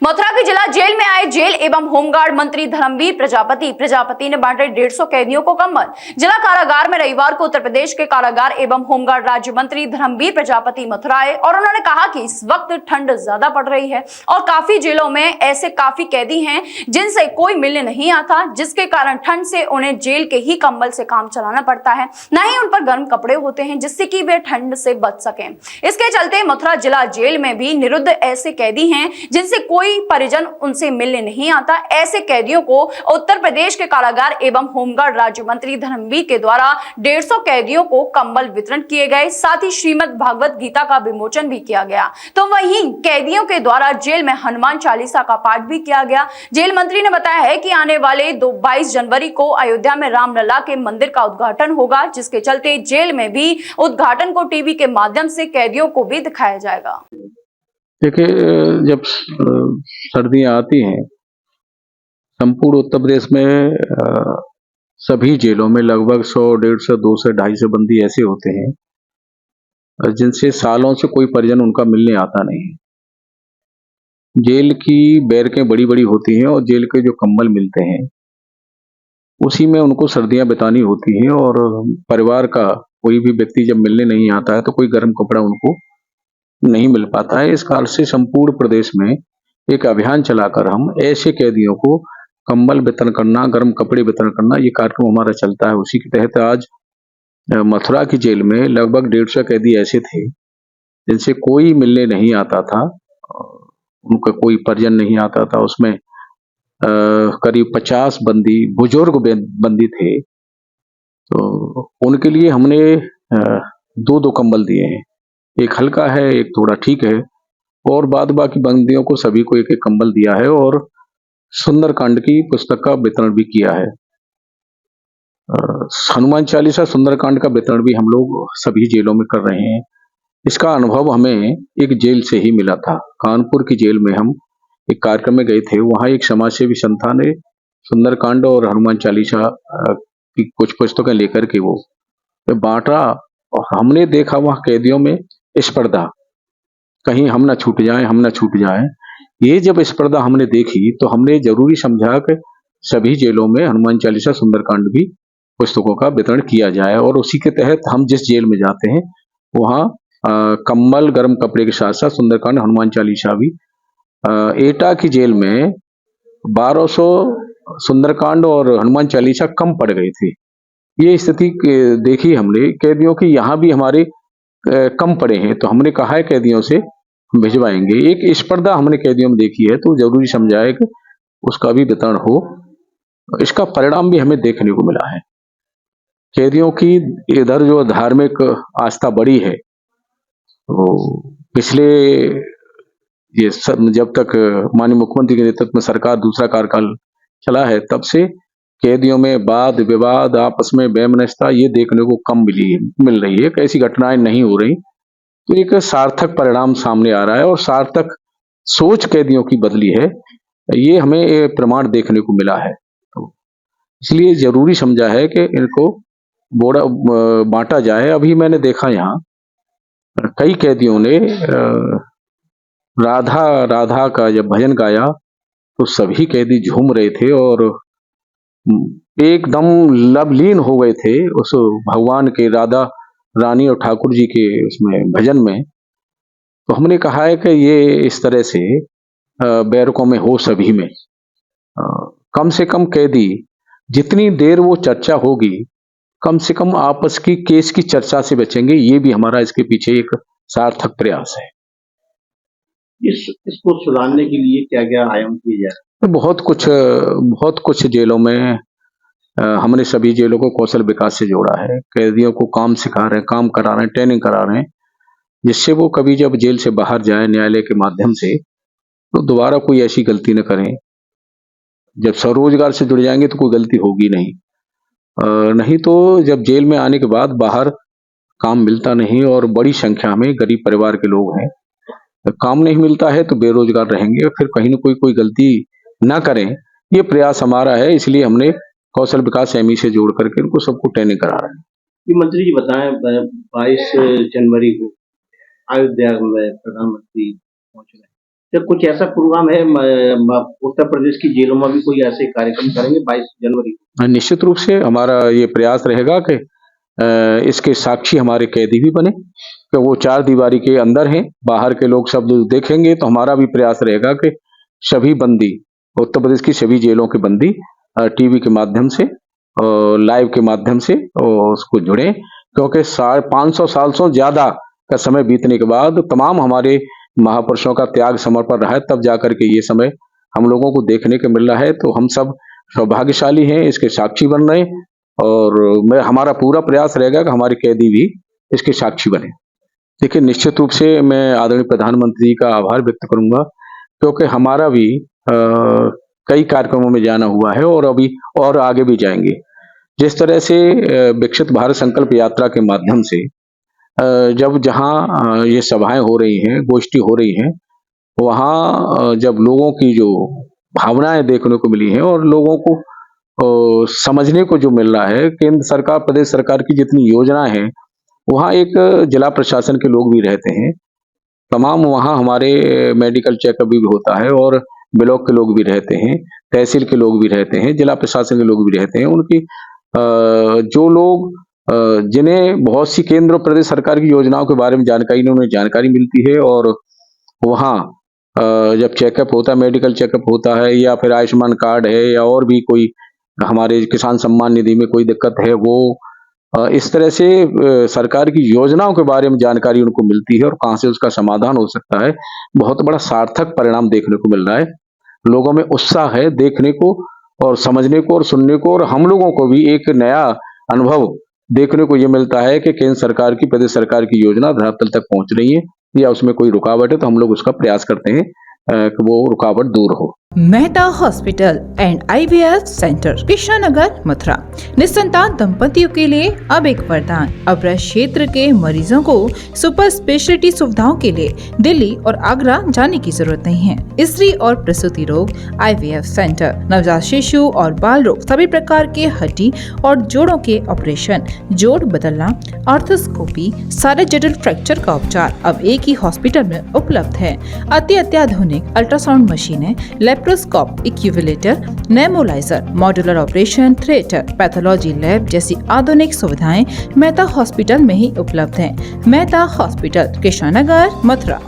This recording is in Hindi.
मथुरा की जिला जेल में आए जेल एवं होमगार्ड मंत्री धर्मवीर प्रजापति ने बांटे 150 कैदियों को कंबल। जिला कारागार में रविवार को उत्तर प्रदेश के कारागार एवं होमगार्ड राज्य मंत्री धर्मवीर प्रजापति मथुरा आए और उन्होंने कहा कि इस वक्त ठंड ज्यादा पड़ रही है और काफी जेलों में ऐसे काफी कैदी हैं जिनसे कोई मिलने नहीं आता, जिसके कारण ठंड से उन्हें जेल के ही कंबल से काम चलाना पड़ता है, न ही उन पर गर्म कपड़े होते हैं जिससे कि वे ठंड से बच सकें। इसके चलते मथुरा जिला जेल में भी निरुद्ध ऐसे कैदी हैं जिनसे कोई परिजन उनसे मिलने नहीं आता। ऐसे कैदियों को उत्तर प्रदेश के कारागार एवं होमगार्ड राज्य मंत्री धर्मवीर के द्वारा 150 कैदियों को कंबल वितरण किए गए। साथ ही श्रीमद् भागवत गीता का विमोचन भी किया गया। तो वहीं कैदियों के द्वारा जेल में हनुमान चालीसा का पाठ भी किया गया। जेल मंत्री ने बताया है कि आने वाले 22 जनवरी को अयोध्या में रामलला के मंदिर का उद्घाटन होगा, जिसके चलते जेल में भी उद्घाटन को टीवी के माध्यम से कैदियों को भी दिखाया जाएगा। देखिए, जब सर्दियां आती हैं संपूर्ण उत्तर प्रदेश में सभी जेलों में लगभग 100, 150, 200, 250 बंदी ऐसे होते हैं जिनसे सालों से कोई परिजन उनका मिलने आता नहीं है। जेल की बैरकें बड़ी बड़ी होती हैं और जेल के जो कंबल मिलते हैं उसी में उनको सर्दियां बितानी होती हैं और परिवार का कोई भी व्यक्ति जब मिलने नहीं आता है तो कोई गर्म कपड़ा उनको नहीं मिल पाता है। इस कारण से संपूर्ण प्रदेश में एक अभियान चलाकर हम ऐसे कैदियों को कंबल वितरण करना, गर्म कपड़े वितरण करना, ये कार्यक्रम हमारा चलता है। उसी के तहत आज मथुरा की जेल में लगभग 150 कैदी ऐसे थे जिनसे कोई मिलने नहीं आता था, उनका कोई परिजन नहीं आता था। उसमें करीब 50 बंदी बुजुर्ग बंदी थे, तो उनके लिए हमने 2-2 कंबल दिए हैं। एक हल्का है, एक थोड़ा ठीक है, और बाद बाकी बंदियों को सभी को एक एक कंबल दिया है और सुंदरकांड की पुस्तक का वितरण भी किया है। हनुमान चालीसा सुंदरकांड का वितरण भी हम लोग सभी जेलों में कर रहे हैं। इसका अनुभव हमें एक जेल से ही मिला था। कानपुर की जेल में हम एक कार्यक्रम में गए थे, वहां एक समाजसेवी संस्था ने सुंदरकांड और हनुमान चालीसा की कुछ पुस्तकें लेकर के वो बांटा और हमने देखा वहां कैदियों में स्पर्धा, कहीं हम ना छूट जाएं, हम ना छूट जाएं। ये जब स्पर्धा हमने देखी तो हमने जरूरी समझा कि सभी जेलों में हनुमान चालीसा सुंदरकांड भी पुस्तकों का वितरण किया जाए और उसी के तहत हम जिस जेल में जाते हैं वहाँ कंबल, गर्म कपड़े के साथ साथ सुंदरकांड, हनुमान चालीसा भी। एटा की जेल में 1200 सुंदरकांड और हनुमान चालीसा कम पड़ गए थे। ये स्थिति देखी हमने कैदियों की, यहाँ भी हमारे कम पड़े हैं, तो हमने कहा है कैदियों से भिजवाएंगे। एक स्पर्धा हमने कैदियों में देखी है तो जरूरी समझा है कि उसका भी वितरण हो। इसका परिणाम भी हमें देखने को मिला है। कैदियों की इधर जो धार्मिक आस्था बढ़ी है, वो पिछले ये जब तक माननीय मुख्यमंत्री के नेतृत्व में सरकार दूसरा कार्यकाल चला है तब से कैदियों में वाद विवाद, आपस में वैमनस्यता ये देखने को कम मिल रही है। ऐसी घटनाएं नहीं हो रही, तो एक सार्थक परिणाम सामने आ रहा है और सार्थक सोच कैदियों की बदली है, ये हमें प्रमाण देखने को मिला है। तो इसलिए जरूरी समझा है कि इनको बांटा जाए। अभी मैंने देखा यहाँ कई कैदियों ने राधा राधा का जब भजन गाया तो सभी कैदी झूम रहे थे और एकदम लवलीन हो गए थे उस भगवान के, राधा रानी और ठाकुर जी के उसमें भजन में। तो हमने कहा है कि ये इस तरह से बैरकों में हो सभी में कम से कम कैदी जितनी देर वो चर्चा होगी कम से कम आपस की केस की चर्चा से बचेंगे। ये भी हमारा इसके पीछे एक सार्थक प्रयास है। इसको सुधारने के लिए क्या क्या आयाम किए जा रहे हैं? बहुत कुछ जेलों में हमने सभी जेलों को कौशल विकास से जोड़ा है। कैदियों को काम सिखा रहे हैं, काम करा रहे हैं, ट्रेनिंग करा रहे हैं, जिससे वो कभी जब जेल से बाहर जाए न्यायालय के माध्यम से तो दोबारा कोई ऐसी गलती न करें। जब स्वरोजगार से जुड़ जाएंगे तो कोई गलती होगी नहीं। नहीं तो जब जेल में आने के बाद बाहर काम मिलता नहीं और बड़ी संख्या में गरीब परिवार के लोग हैं, काम नहीं मिलता है तो बेरोजगार रहेंगे, फिर कहीं न कोई गलती ना करें, ये प्रयास हमारा है। इसलिए हमने कौशल विकास एमई से जोड़ करके इनको सबको ट्रेनिंग करा रहे हैं। ये मंत्री जी बताएं, 22 जनवरी को अयोध्या में प्रधानमंत्री पहुंच रहे हैं। तो कुछ ऐसा प्रोग्राम है उत्तर प्रदेश की जेलों में भी कोई ऐसे कार्यक्रम करेंगे 22 जनवरी को? निश्चित रूप से हमारा ये प्रयास रहेगा कि इसके साक्षी हमारे कैदी भी बने, कि वो चार दीवारी के अंदर हैं, बाहर के लोग सब जो देखेंगे, तो हमारा भी प्रयास रहेगा कि सभी बंदी, उत्तर प्रदेश की सभी जेलों के बंदी टीवी के माध्यम से लाइव के माध्यम से उसको जुड़े, क्योंकि 500 साल से ज्यादा का समय बीतने के बाद तमाम हमारे महापुरुषों का त्याग समर्पण रहा है, तब जाकर के ये समय हम लोगों को देखने को मिल रहा है। तो हम सब सौभाग्यशाली हैं, इसके साक्षी बन रहे हैं, और हमारा पूरा प्रयास रहेगा कि हमारे कैदी भी इसके साक्षी बने। देखिए, निश्चित रूप से मैं आदरणीय प्रधानमंत्री जी का आभार व्यक्त करूंगा, क्योंकि हमारा भी कई कार्यक्रमों में जाना हुआ है और अभी और आगे भी जाएंगे। जिस तरह से विकसित भारत संकल्प यात्रा के माध्यम से जब जहां ये सभाएं हो रही हैं, गोष्ठी हो रही हैं, वहां जब लोगों की जो भावनाएं देखने को मिली हैं और लोगों को समझने को जो मिल रहा है, केंद्र सरकार, प्रदेश सरकार की जितनी योजनाएं हैं, वहां एक जिला प्रशासन के लोग भी रहते हैं, तमाम वहां हमारे मेडिकल चेकअप भी होता है, और ब्लॉक के लोग भी रहते हैं, तहसील के लोग भी रहते हैं, जिला प्रशासन के लोग भी रहते हैं। उनकी जो लोग जिन्हें बहुत सी केंद्र और प्रदेश सरकार की योजनाओं के बारे में जानकारी नहीं, उन्हें जानकारी मिलती है, और वहाँ जब चेकअप होता है, मेडिकल चेकअप होता है, या फिर आयुष्मान कार्ड है, या और भी कोई हमारे किसान सम्मान निधि में कोई दिक्कत है, वो इस तरह से सरकार की योजनाओं के बारे में जानकारी उनको मिलती है और कहाँ से उसका समाधान हो सकता है। बहुत बड़ा सार्थक परिणाम देखने को मिल रहा है। लोगों में उत्साह है देखने को और समझने को और सुनने को, और हम लोगों को भी एक नया अनुभव देखने को ये मिलता है कि केंद्र सरकार की, प्रदेश सरकार की योजना धरातल तक पहुंच रही है, या उसमें कोई रुकावट है तो हम लोग उसका प्रयास करते हैं कि वो रुकावट दूर हो। Mehta hospital and IVF centre, Krishnanagar, Mathura. निसंतान दंपतियों के लिए अब एक वरदान। अब क्षेत्र के मरीजों को सुपर स्पेशलिटी सुविधाओं के लिए दिल्ली और आगरा जाने की जरूरत नहीं है। स्त्री और प्रसूति रोग IVF सेंटर, नवजात शिशु और बाल रोग, सभी प्रकार के हड्डी और जोड़ों के ऑपरेशन, जोड़ बदलना, आर्थोस्कोपी, सारे जटिल फ्रैक्चर का उपचार अब एक ही हॉस्पिटल में उपलब्ध है। अत्याधुनिक अल्ट्रासाउंड मशीनें, laparoscope, incubator, nebuliser, modular operation theatre, pathology lab जैसी आधुनिक सुविधाएं मेहता हॉस्पिटल में ही उपलब्ध हैं। मेहता हॉस्पिटल, कृष्णानगर, मथुरा।